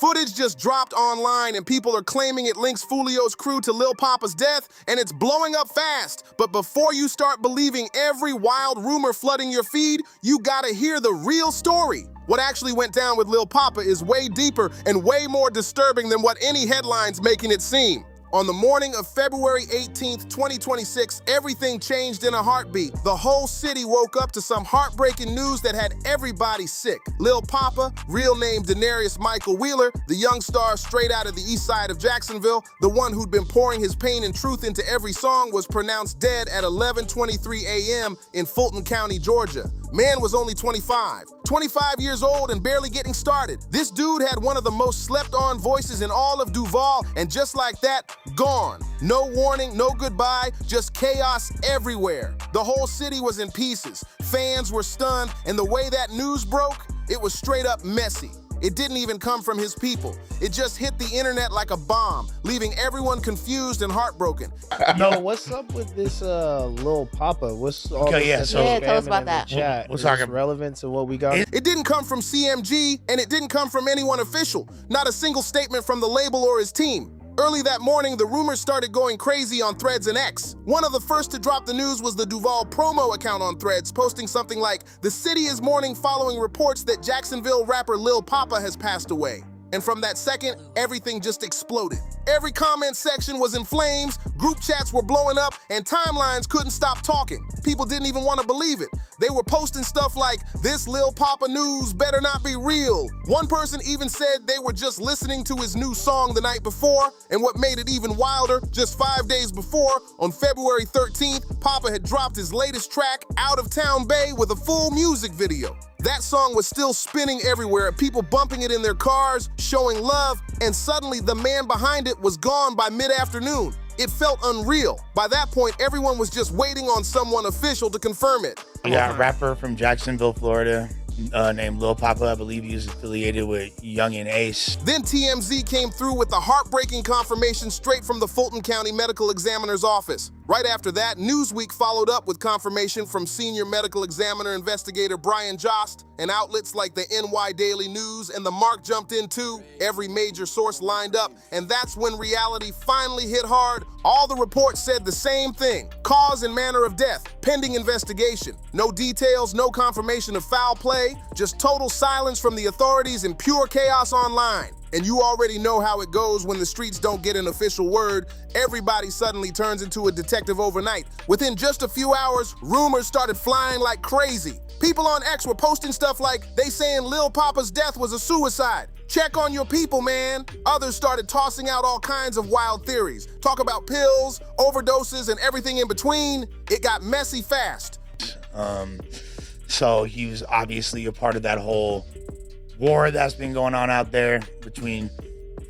Footage just dropped online and people are claiming it links Foolio's crew to Lil Poppa's death, and it's blowing up fast. But before you start believing every wild rumor flooding your feed, you gotta hear the real story. What actually went down with Lil Poppa is way deeper and way more disturbing than what any headline's making it seem. On the morning of February 18th, 2026, everything changed in a heartbeat. The whole city woke up to some heartbreaking news that had everybody sick. Lil Poppa, real name Denarius Michael Wheeler, the young star straight out of the east side of Jacksonville, the one who'd been pouring his pain and truth into every song, was pronounced dead at 11:23 a.m. in Fulton County, Georgia. Man was only 25 years old and barely getting started. This dude had one of the most slept-on voices in all of Duval, and just like that, gone. No warning, no goodbye, just chaos everywhere. The whole city was in pieces. Fans were stunned, and the way that news broke, it was straight up messy. It didn't even come from his people. It just hit the internet like a bomb, leaving everyone confused and heartbroken. No, what's up with this Lil Poppa? What's all this tell us about that. Chat? What's relevant to what we got? It didn't come from CMG, and it didn't come from anyone official. Not a single statement from the label or his team. Early that morning, the rumors started going crazy on Threads and X. One of the first to drop the news was the Duval promo account on Threads, posting something like, "The city is mourning following reports that Jacksonville rapper Lil Poppa has passed away." And from that second, everything just exploded. Every comment section was in flames, group chats were blowing up, and timelines couldn't stop talking. People didn't even want to believe it. They were posting stuff like, "This Lil Poppa news better not be real." One person even said they were just listening to his new song the night before, and what made it even wilder, just 5 days before, on February 13th, Poppa had dropped his latest track, Out of Town Bay, with a full music video. That song was still spinning everywhere, people bumping it in their cars, showing love, and suddenly the man behind it was gone by mid-afternoon. It felt unreal. By that point, everyone was just waiting on someone official to confirm it. Yeah, a rapper from Jacksonville, Florida, named Lil Poppa. I believe he was affiliated with Young and Ace. Then TMZ came through with the heartbreaking confirmation straight from the Fulton County Medical Examiner's office. Right after that, Newsweek followed up with confirmation from senior medical examiner investigator Brian Jost, and outlets like the NY Daily News and the Mark jumped in too. Every major source lined up, and that's when reality finally hit hard. All the reports said the same thing: cause and manner of death, pending investigation. No details, no confirmation of foul play, just total silence from the authorities and pure chaos online. And you already know how it goes when the streets don't get an official word. Everybody suddenly turns into a detective overnight. Within just a few hours, rumors started flying like crazy. People on X were posting stuff like, they saying Lil Poppa's death was a suicide. Check on your people, man. Others started tossing out all kinds of wild theories. Talk about pills, overdoses, and everything in between. It got messy fast. So he was obviously a part of that whole war that's been going on out there between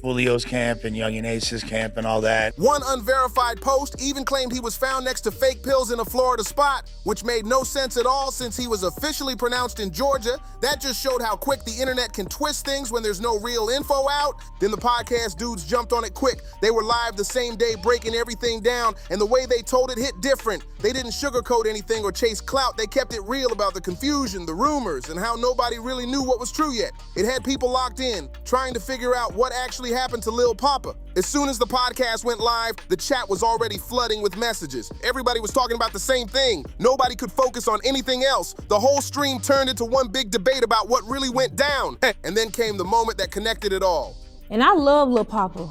Foolio's camp and Young and Ace's camp and all that. One unverified post even claimed he was found next to fake pills in a Florida spot, which made no sense at all since he was officially pronounced in Georgia. That just showed how quick the internet can twist things when there's no real info out. Then the podcast dudes jumped on it quick. They were live the same day breaking everything down, and the way they told it hit different. They didn't sugarcoat anything or chase clout. They kept it real about the confusion, the rumors, and how nobody really knew what was true yet. It had people locked in, trying to figure out what actually happened to Lil Poppa. As soon as the podcast went live, the chat was already flooding with messages. Everybody was talking about the same thing. Nobody could focus on anything else. The whole stream turned into one big debate about what really went down. And then came the moment that connected it all. And I love Lil Poppa.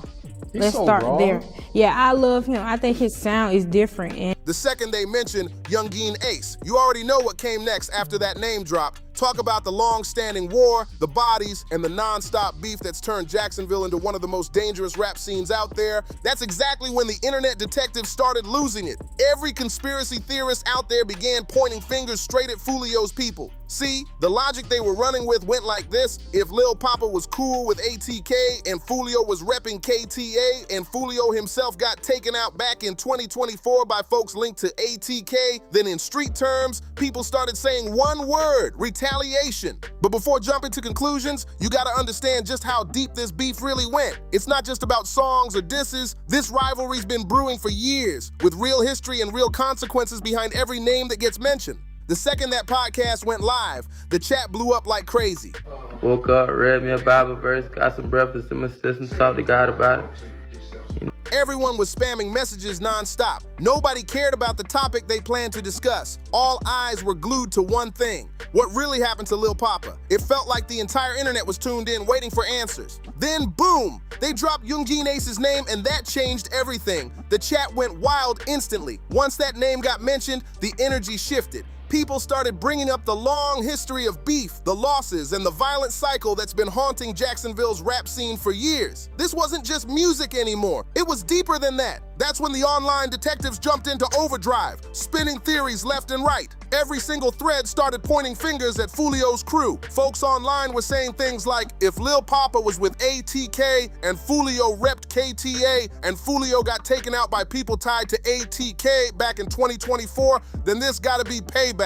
Let's start there. Yeah, I love him. I think his sound is different. And the second they mentioned Youngeen Ace, you already know what came next after that name drop. Talk about the long-standing war, the bodies, and the non-stop beef that's turned Jacksonville into one of the most dangerous rap scenes out there. That's exactly when the internet detectives started losing it. Every conspiracy theorist out there began pointing fingers straight at Foolio's people. See, the logic they were running with went like this: if Lil Poppa was cool with ATK and Foolio was repping KTA and Foolio himself got taken out back in 2024 by folks linked to ATK, then in street terms, people started saying one word: retaliation. But before jumping to conclusions, you gotta understand just how deep this beef really went. It's not just about songs or disses. This rivalry's been brewing for years, with real history and real consequences behind every name that gets mentioned. The second that podcast went live, the chat blew up like crazy. Woke up, read me a Bible verse, got some breakfast in my system, talked to God about it. Everyone was spamming messages nonstop. Nobody cared about the topic they planned to discuss. All eyes were glued to one thing: what really happened to Lil Poppa. It felt like the entire internet was tuned in, waiting for answers. Then, boom! They dropped Youngin Ace's name, and that changed everything. The chat went wild instantly. Once that name got mentioned, the energy shifted. People started bringing up the long history of beef, the losses, and the violent cycle that's been haunting Jacksonville's rap scene for years. This wasn't just music anymore. It was deeper than that. That's when the online detectives jumped into overdrive, spinning theories left and right. Every single thread started pointing fingers at Foolio's crew. Folks online were saying things like, if Lil Poppa was with ATK and Foolio repped KTA and Foolio got taken out by people tied to ATK back in 2024, then this gotta be payback.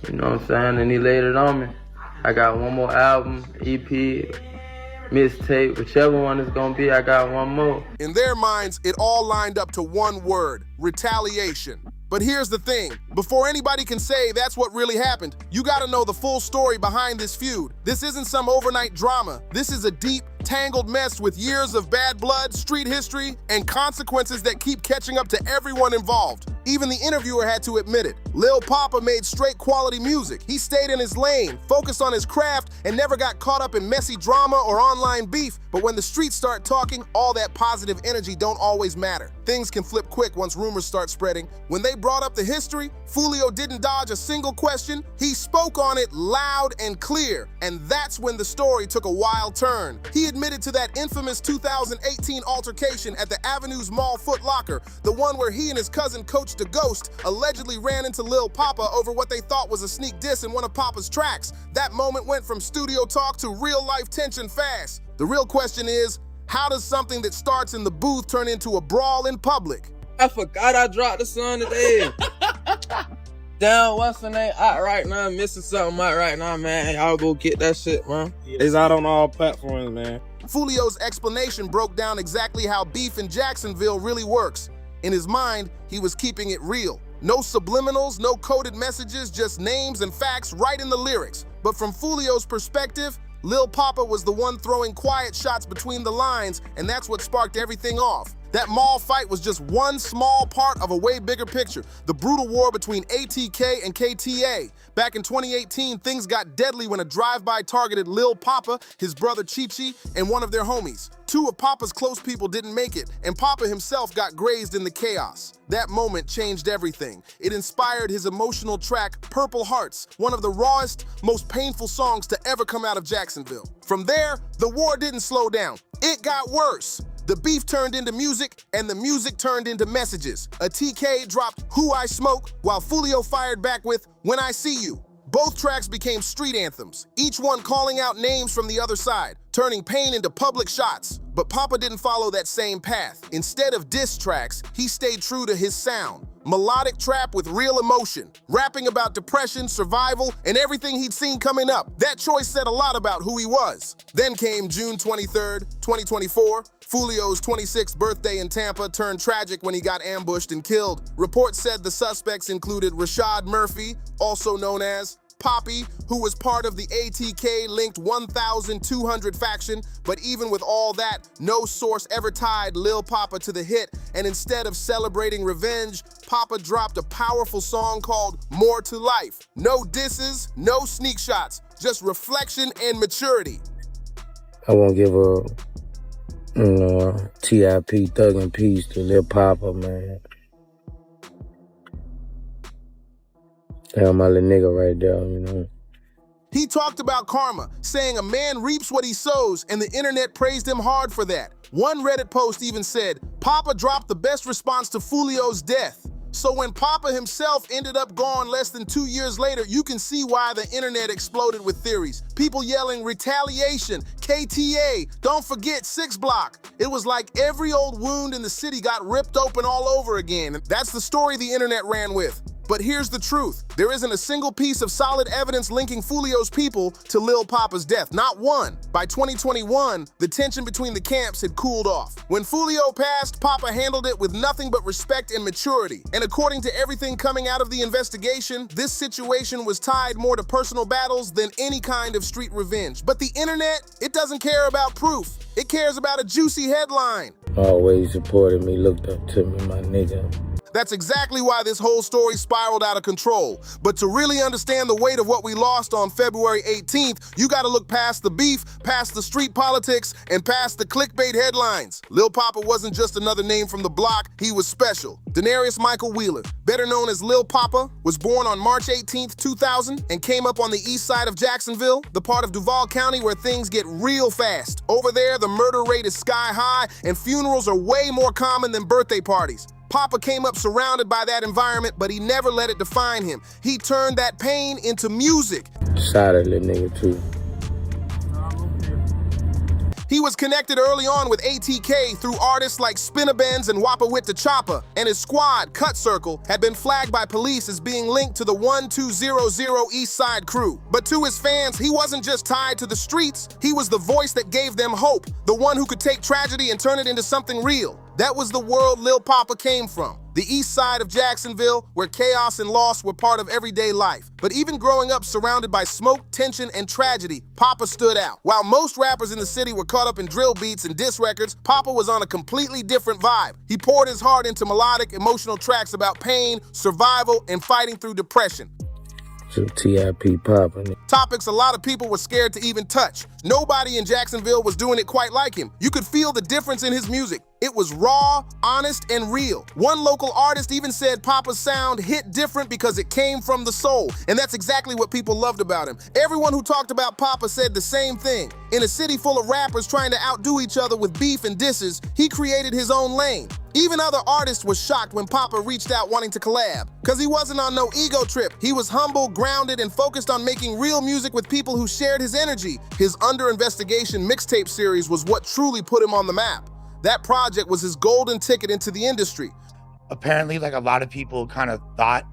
You know what I'm saying? And he laid it on me. I got one more album, EP, mixtape, whichever one it's gonna be, I got one more. In their minds, it all lined up to one word: retaliation. But here's the thing, before anybody can say that's what really happened, you gotta know the full story behind this feud. This isn't some overnight drama. This is a deep, tangled mess with years of bad blood, street history, and consequences that keep catching up to everyone involved. Even the interviewer had to admit it. Lil Poppa made straight quality music. He stayed in his lane, focused on his craft, and never got caught up in messy drama or online beef. But when the streets start talking, all that positive energy don't always matter. Things can flip quick once rumors start spreading. When they brought up the history, Foolio didn't dodge a single question. He spoke on it loud and clear, and that's when the story took a wild turn. He admitted to that infamous 2018 altercation at the Avenues Mall Foot Locker, the one where he and his cousin Coach the Ghost allegedly ran into Lil Poppa over what they thought was a sneak diss in one of Poppa's tracks. That moment went from studio talk to real-life tension fast. The real question is, how does something that starts in the booth turn into a brawl in public? I forgot I dropped the song today. Damn, what's the name out right now? I'm missing something out right now, man. Y'all go get that shit, man. It's out on all platforms, man. Foolio's explanation broke down exactly how beef in Jacksonville really works. In his mind, he was keeping it real. No subliminals, no coded messages, just names and facts right in the lyrics. But from Foolio's perspective, Lil Poppa was the one throwing quiet shots between the lines, and that's what sparked everything off. That mall fight was just one small part of a way bigger picture, the brutal war between ATK and KTA. Back in 2018, things got deadly when a drive-by targeted Lil Poppa, his brother Chi-Chi, and one of their homies. Two of Poppa's close people didn't make it, and Poppa himself got grazed in the chaos. That moment changed everything. It inspired his emotional track, Purple Hearts, one of the rawest, most painful songs to ever come out of Jacksonville. From there, the war didn't slow down. It got worse. The beef turned into music, and the music turned into messages. A TK dropped Who I Smoke, while Foolio fired back with When I See You. Both tracks became street anthems, each one calling out names from the other side, turning pain into public shots. But Poppa didn't follow that same path. Instead of diss tracks, he stayed true to his sound. Melodic trap with real emotion, rapping about depression, survival, and everything he'd seen coming up. That choice said a lot about who he was. Then came June 23rd, 2024. Foolio's 26th birthday in Tampa turned tragic when he got ambushed and killed. Reports said the suspects included Rashad Murphy, also known as Poppy, who was part of the ATK-linked 1,200 faction, but even with all that, no source ever tied Lil Poppa to the hit, and instead of celebrating revenge, Poppa dropped a powerful song called More to Life. No disses, no sneak shots, just reflection and maturity. I won't give a TIP Thug and Peace to Lil Poppa, man. That's my little nigga right there, you know. He talked about karma, saying a man reaps what he sows, and the internet praised him hard for that. One Reddit post even said, Poppa dropped the best response to Foolio's death. So when Poppa himself ended up gone less than 2 years later, you can see why the internet exploded with theories. People yelling retaliation, KTA, don't forget 6 Block. It was like every old wound in the city got ripped open all over again. That's the story the internet ran with. But here's the truth. There isn't a single piece of solid evidence linking Foolio's people to Lil Poppa's death. Not one. By 2021, the tension between the camps had cooled off. When Foolio passed, Poppa handled it with nothing but respect and maturity. And according to everything coming out of the investigation, this situation was tied more to personal battles than any kind of street revenge. But the internet, it doesn't care about proof. It cares about a juicy headline. Always supported me, looked up to me, my nigga. That's exactly why this whole story spiraled out of control. But to really understand the weight of what we lost on February 18th, you gotta look past the beef, past the street politics, and past the clickbait headlines. Lil Poppa wasn't just another name from the block, he was special. Denarius Michael Wheeler, better known as Lil Poppa, was born on March 18th, 2000, and came up on the east side of Jacksonville, the part of Duval County where things get real fast. Over there, the murder rate is sky high, and funerals are way more common than birthday parties. Poppa came up surrounded by that environment, but he never let it define him. He turned that pain into music. Shot at little nigga too. He was connected early on with ATK through artists like Spinnabenz and Wappa Wit the Choppa, and his squad, Cut Circle, had been flagged by police as being linked to the 1200 East Side crew. But to his fans, he wasn't just tied to the streets, he was the voice that gave them hope, the one who could take tragedy and turn it into something real. That was the world Lil Poppa came from. The east side of Jacksonville, where chaos and loss were part of everyday life. But even growing up surrounded by smoke, tension, and tragedy, Poppa stood out. While most rappers in the city were caught up in drill beats and diss records, Poppa was on a completely different vibe. He poured his heart into melodic, emotional tracks about pain, survival, and fighting through depression. Some TIP poppin'. Topics a lot of people were scared to even touch. Nobody in Jacksonville was doing it quite like him. You could feel the difference in his music. It was raw, honest, and real. One local artist even said Poppa's sound hit different because it came from the soul. And that's exactly what people loved about him. Everyone who talked about Poppa said the same thing. In a city full of rappers trying to outdo each other with beef and disses, he created his own lane. Even other artists were shocked when Poppa reached out wanting to collab, because he wasn't on no ego trip. He was humble, grounded, and focused on making real music with people who shared his energy. His Under Investigation mixtape series was what truly put him on the map. That project was his golden ticket into the industry. Apparently, like a lot of people kind of thought,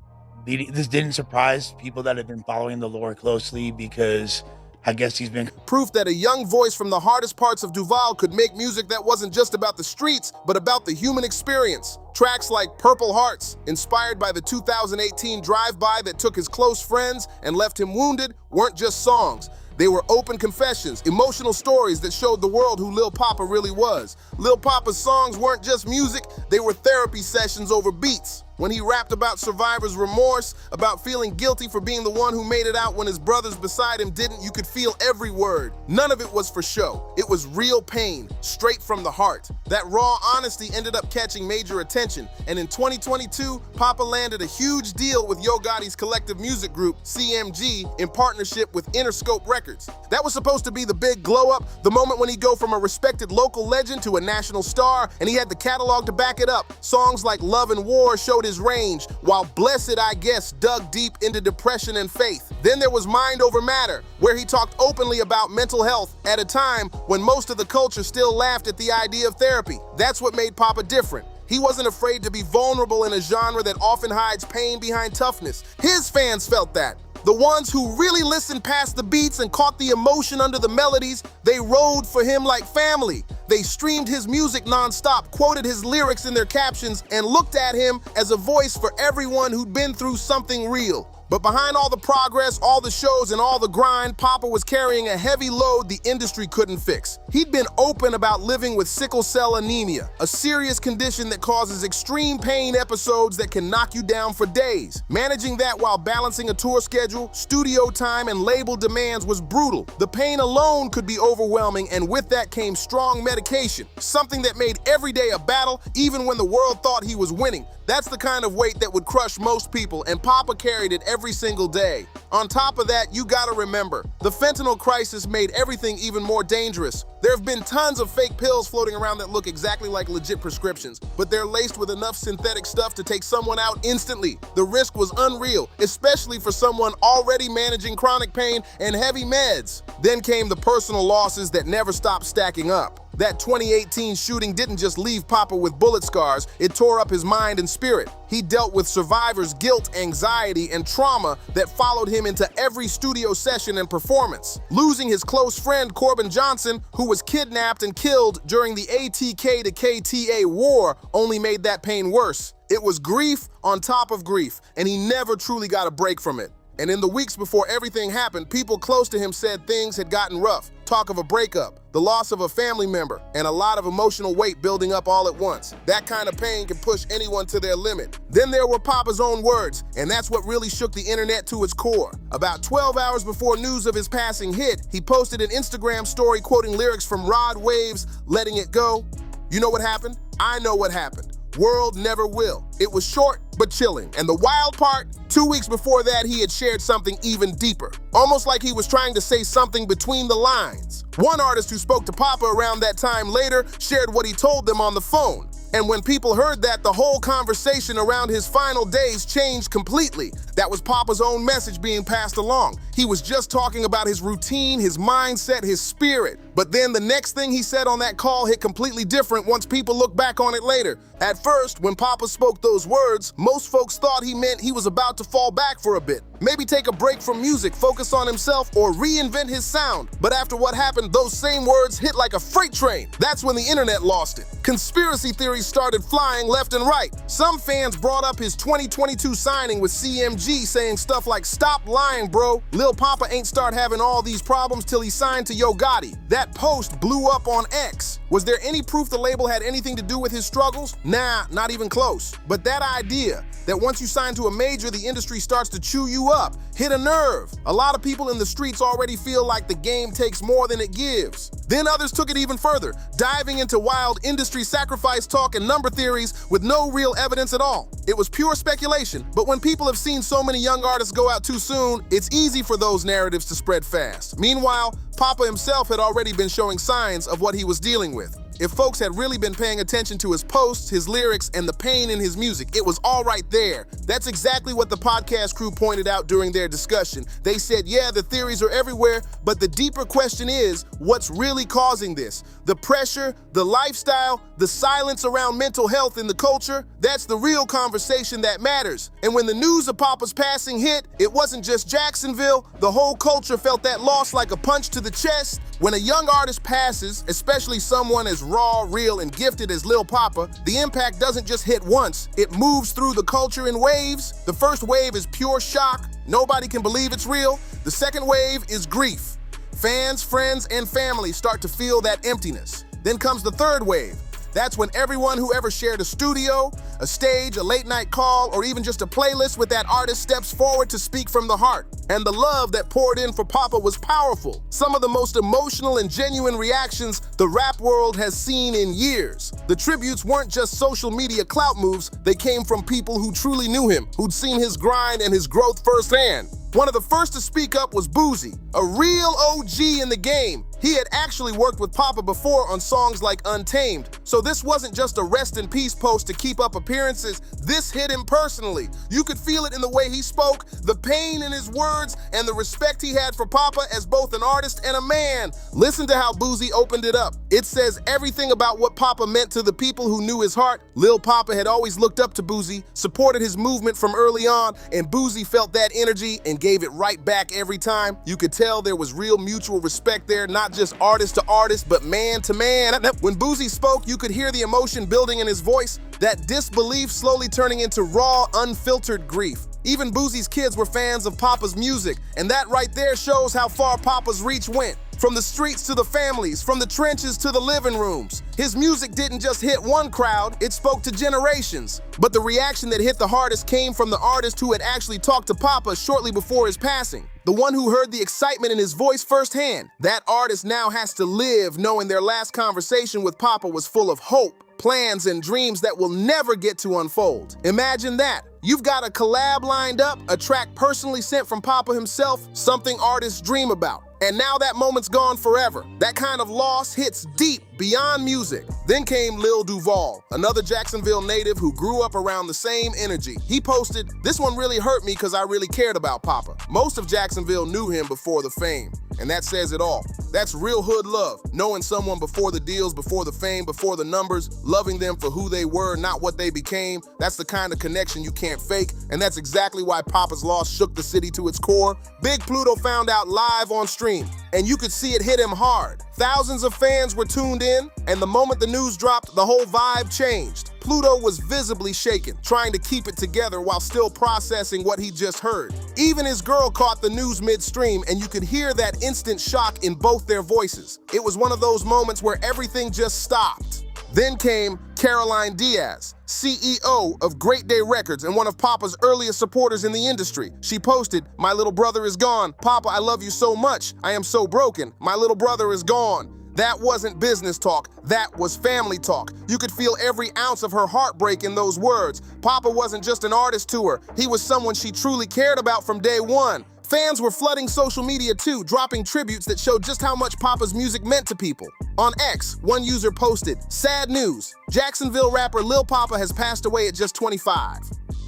this didn't surprise people that have been following the lore closely, because I guess he's been proof that a young voice from the hardest parts of Duval could make music that wasn't just about the streets, but about the human experience. Tracks like Purple Hearts, inspired by the 2018 drive-by that took his close friends and left him wounded, weren't just songs. They were open confessions, emotional stories that showed the world who Lil Poppa really was. Lil Poppa's songs weren't just music, they were therapy sessions over beats. When he rapped about survivor's remorse, about feeling guilty for being the one who made it out when his brothers beside him didn't, you could feel every word. None of it was for show. It was real pain, straight from the heart. That raw honesty ended up catching major attention, and in 2022, Poppa landed a huge deal with Yo Gotti's collective music group, CMG, in partnership with Interscope Records. That was supposed to be the big glow-up, the moment when he'd go from a respected local legend to a national star, and he had the catalog to back it up. Songs like Love and War showed his range, while Blessed, I Guess, dug deep into depression and faith. Then there was Mind Over Matter, where he talked openly about mental health at a time when most of the culture still laughed at the idea of therapy. That's what made Poppa different. He wasn't afraid to be vulnerable in a genre that often hides pain behind toughness. His fans felt that. The ones who really listened past the beats and caught the emotion under the melodies, they rode for him like family. They streamed his music nonstop, quoted his lyrics in their captions, and looked at him as a voice for everyone who'd been through something real. But behind all the progress, all the shows, and all the grind, Poppa was carrying a heavy load the industry couldn't fix. He'd been open about living with sickle cell anemia, a serious condition that causes extreme pain episodes that can knock you down for days. Managing that while balancing a tour schedule, studio time, and label demands was brutal. The pain alone could be overwhelming, and with that came strong medication, something that made every day a battle, even when the world thought he was winning. That's the kind of weight that would crush most people, and Poppa carried it every single day. On top of that, you gotta remember, the fentanyl crisis made everything even more dangerous. There have been tons of fake pills floating around that look exactly like legit prescriptions, but they're laced with enough synthetic stuff to take someone out instantly. The risk was unreal, especially for someone already managing chronic pain and heavy meds. Then came the personal losses that never stopped stacking up. That 2018 shooting didn't just leave Poppa with bullet scars, it tore up his mind and spirit. He dealt with survivors' guilt, anxiety, and trauma that followed him into every studio session and performance. Losing his close friend Corbin Johnson, who was kidnapped and killed during the ATK to KTA war, only made that pain worse. It was grief on top of grief, and he never truly got a break from it. And in the weeks before everything happened, people close to him said things had gotten rough. Talk of a breakup, the loss of a family member, and a lot of emotional weight building up all at once. That kind of pain can push anyone to their limit. Then there were Poppa's own words, and that's what really shook the internet to its core. About 12 hours before news of his passing hit, he posted an Instagram story quoting lyrics from Rod Wave's Letting It Go. You know what happened? I know what happened. World never will. It was short but chilling. And the wild part, 2 weeks before that, he had shared something even deeper. Almost like he was trying to say something between the lines. One artist who spoke to Poppa around that time later shared what he told them on the phone. And when people heard that, the whole conversation around his final days changed completely. That was Poppa's own message being passed along. He was just talking about his routine, his mindset, his spirit. But then the next thing he said on that call hit completely different once people look back on it later. At first, when Poppa spoke those words, most folks thought he meant he was about to fall back for a bit. Maybe take a break from music, focus on himself, or reinvent his sound. But after what happened, those same words hit like a freight train. That's when the internet lost it. Conspiracy theories started flying left and right. Some fans brought up his 2022 signing with CMG, saying stuff like, "Stop lying, bro. Lil Poppa ain't start having all these problems till he signed to Yo Gotti." That post blew up on X. Was there any proof the label had anything to do with his struggles? Nah, not even close. But that idea that once you sign to a major, the industry starts to chew you up, hit a nerve. A lot of people in the streets already feel like the game takes more than it gives. Then others took it even further, diving into wild industry sacrifice talk and number theories with no real evidence at all. It was pure speculation, but when people have seen so many young artists go out too soon, it's easy for those narratives to spread fast. Meanwhile, Poppa himself had already been showing signs of what he was dealing with. If folks had really been paying attention to his posts, his lyrics, and the pain in his music, it was all right there. That's exactly what the podcast crew pointed out during their discussion. They said, yeah, the theories are everywhere, but the deeper question is, what's really causing this? The pressure, the lifestyle, the silence around mental health in the culture, that's the real conversation that matters. And when the news of Poppa's passing hit, it wasn't just Jacksonville, the whole culture felt that loss like a punch to the chest. When a young artist passes, especially someone as raw, real, and gifted as Lil Poppa, the impact doesn't just hit once, it moves through the culture in waves. The first wave is pure shock, nobody can believe it's real. The second wave is grief. Fans, friends, and family start to feel that emptiness. Then comes the third wave. That's when everyone who ever shared a studio, a stage, a late night call, or even just a playlist with that artist steps forward to speak from the heart. And the love that poured in for Poppa was powerful. Some of the most emotional and genuine reactions the rap world has seen in years. The tributes weren't just social media clout moves, they came from people who truly knew him, who'd seen his grind and his growth firsthand. One of the first to speak up was Boosie, a real OG in the game. He had actually worked with Poppa before on songs like Untamed, so this wasn't just a rest in peace post to keep up appearances, this hit him personally. You could feel it in the way he spoke, the pain in his words, and the respect he had for Poppa as both an artist and a man. Listen to how Boosie opened it up. It says everything about what Poppa meant to the people who knew his heart. Lil Poppa had always looked up to Boosie, supported his movement from early on, and Boosie felt that energy and gave it right back every time. You could tell there was real mutual respect there, not just artist to artist, but man to man. When Boosie spoke, you could hear the emotion building in his voice, that disbelief slowly turning into raw, unfiltered grief. Even Boosie's kids were fans of Poppa's music, and that right there shows how far Poppa's reach went. From the streets to the families, from the trenches to the living rooms. His music didn't just hit one crowd, it spoke to generations. But the reaction that hit the hardest came from the artist who had actually talked to Poppa shortly before his passing. The one who heard the excitement in his voice firsthand. That artist now has to live knowing their last conversation with Poppa was full of hope, plans, and dreams that will never get to unfold. Imagine that. You've got a collab lined up, a track personally sent from Poppa himself, something artists dream about. And now that moment's gone forever. That kind of loss hits deep Beyond music, then came Lil Duval, another Jacksonville native who grew up around the same energy. He posted, "This one really hurt me because I really cared about Poppa. Most of Jacksonville knew him before the fame." And that says it all. That's real hood love, knowing someone before the deals, before the fame, before the numbers, loving them for who they were, not what they became. That's the kind of connection you can't fake, and that's exactly why Poppa's loss shook the city to its core. Big Pluto found out live on stream, and you could see it hit him hard. Thousands of fans were tuned in, and the moment the news dropped, the whole vibe changed. Pluto was visibly shaken, trying to keep it together while still processing what he just heard. Even his girl caught the news midstream, and you could hear that instant shock in both their voices. It was one of those moments where everything just stopped. Then came Caroline Diaz, CEO of Great Day Records and one of Poppa's earliest supporters in the industry. She posted, "My little brother is gone. Poppa, I love you so much. I am so broken. My little brother is gone." That wasn't business talk, that was family talk. You could feel every ounce of her heartbreak in those words. Poppa wasn't just an artist to her, he was someone she truly cared about from day one. Fans were flooding social media too, dropping tributes that showed just how much Poppa's music meant to people. On X, one user posted, "Sad news, Jacksonville rapper Lil Poppa has passed away at just 25.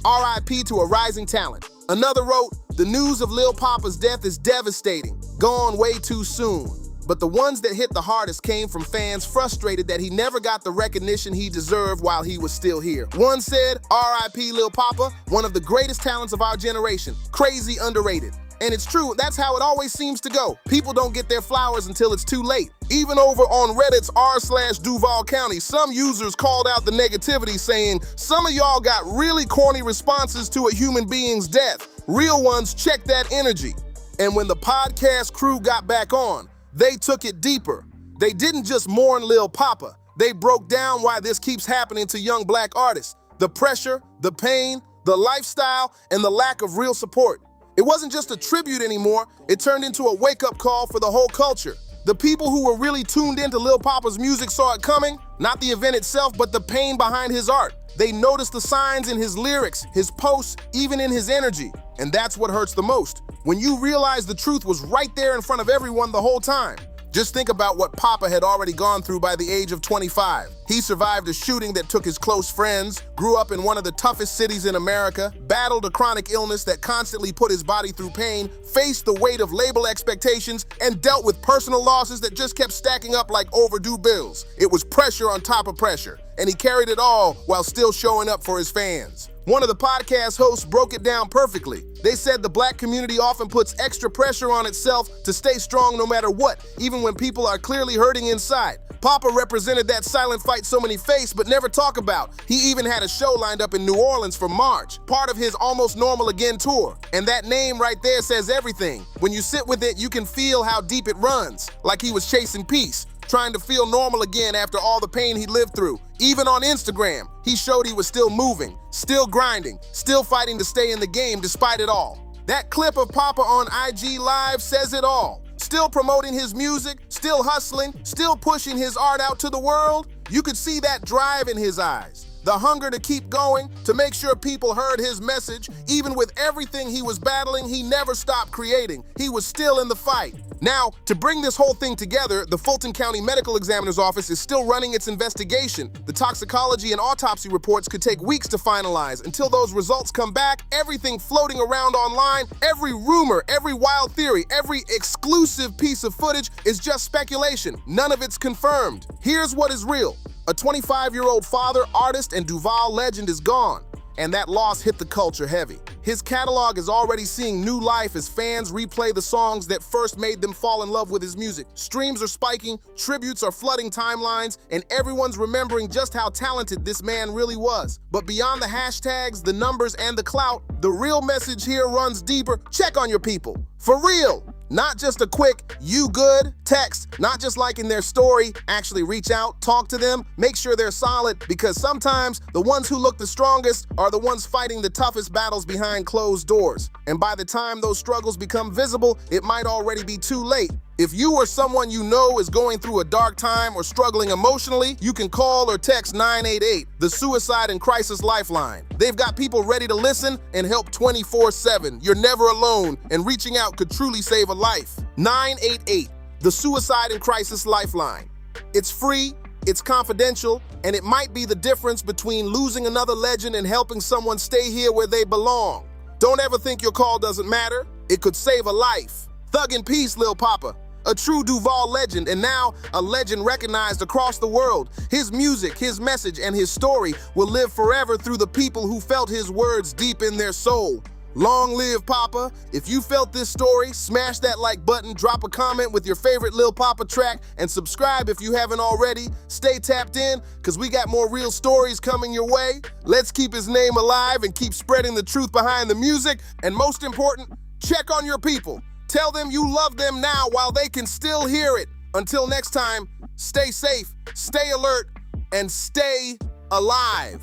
RIP to a rising talent." Another wrote, "The news of Lil Poppa's death is devastating, gone way too soon." But the ones that hit the hardest came from fans frustrated that he never got the recognition he deserved while he was still here. One said, "RIP Lil Poppa, one of the greatest talents of our generation, crazy underrated." And it's true, that's how it always seems to go. People don't get their flowers until it's too late. Even over on Reddit's r/Duval County, some users called out the negativity saying, "Some of y'all got really corny responses to a human being's death. Real ones check that energy." And when the podcast crew got back on, they took it deeper. They didn't just mourn Lil Poppa. They broke down why this keeps happening to young black artists. The pressure, the pain, the lifestyle, and the lack of real support. It wasn't just a tribute anymore, it turned into a wake-up call for the whole culture. The people who were really tuned into Lil Poppa's music saw it coming, not the event itself, but the pain behind his art. They noticed the signs in his lyrics, his posts, even in his energy. And that's what hurts the most, when you realize the truth was right there in front of everyone the whole time. Just think about what Poppa had already gone through by the age of 25. He survived a shooting that took his close friends, grew up in one of the toughest cities in America, battled a chronic illness that constantly put his body through pain, faced the weight of label expectations, and dealt with personal losses that just kept stacking up like overdue bills. It was pressure on top of pressure, and he carried it all while still showing up for his fans. One of the podcast hosts broke it down perfectly. They said the black community often puts extra pressure on itself to stay strong no matter what, even when people are clearly hurting inside. Poppa represented that silent fight so many face but never talk about. He even had a show lined up in New Orleans for March, part of his Almost Normal Again tour. And that name right there says everything. When you sit with it, you can feel how deep it runs, like he was chasing peace, trying to feel normal again after all the pain he lived through. Even on Instagram, he showed he was still moving, still grinding, still fighting to stay in the game despite it all. That clip of Poppa on IG Live says it all. Still promoting his music, still hustling, still pushing his art out to the world. You could see that drive in his eyes. The hunger to keep going, to make sure people heard his message. Even with everything he was battling, he never stopped creating. He was still in the fight. Now, to bring this whole thing together, the Fulton County Medical Examiner's Office is still running its investigation. The toxicology and autopsy reports could take weeks to finalize. Until those results come back, everything floating around online, every rumor, every wild theory, every exclusive piece of footage is just speculation. None of it's confirmed. Here's what is real. A 25-year-old father, artist, and Duval legend is gone, and that loss hit the culture heavy. His catalog is already seeing new life as fans replay the songs that first made them fall in love with his music. Streams are spiking, tributes are flooding timelines, and everyone's remembering just how talented this man really was. But beyond the hashtags, the numbers, and the clout, the real message here runs deeper. Check on your people. For real. Not just a quick, "you good" text, not just liking their story. Actually reach out, talk to them, make sure they're solid, because sometimes the ones who look the strongest are the ones fighting the toughest battles behind closed doors. And by the time those struggles become visible, it might already be too late. If you or someone you know is going through a dark time or struggling emotionally, you can call or text 988, the Suicide and Crisis Lifeline. They've got people ready to listen and help 24/7. You're never alone, and reaching out could truly save a life. 988, the Suicide and Crisis Lifeline. It's free, it's confidential, and it might be the difference between losing another legend and helping someone stay here where they belong. Don't ever think your call doesn't matter. It could save a life. Thug in peace, Lil Poppa. A true Duval legend, and now a legend recognized across the world. His music, his message, and his story will live forever through the people who felt his words deep in their soul. Long live Poppa. If you felt this story, smash that like button, drop a comment with your favorite Lil Poppa track, and subscribe if you haven't already. Stay tapped in, because we got more real stories coming your way. Let's keep his name alive and keep spreading the truth behind the music. And most important, check on your people. Tell them you love them now while they can still hear it. Until next time, stay safe, stay alert, and stay alive.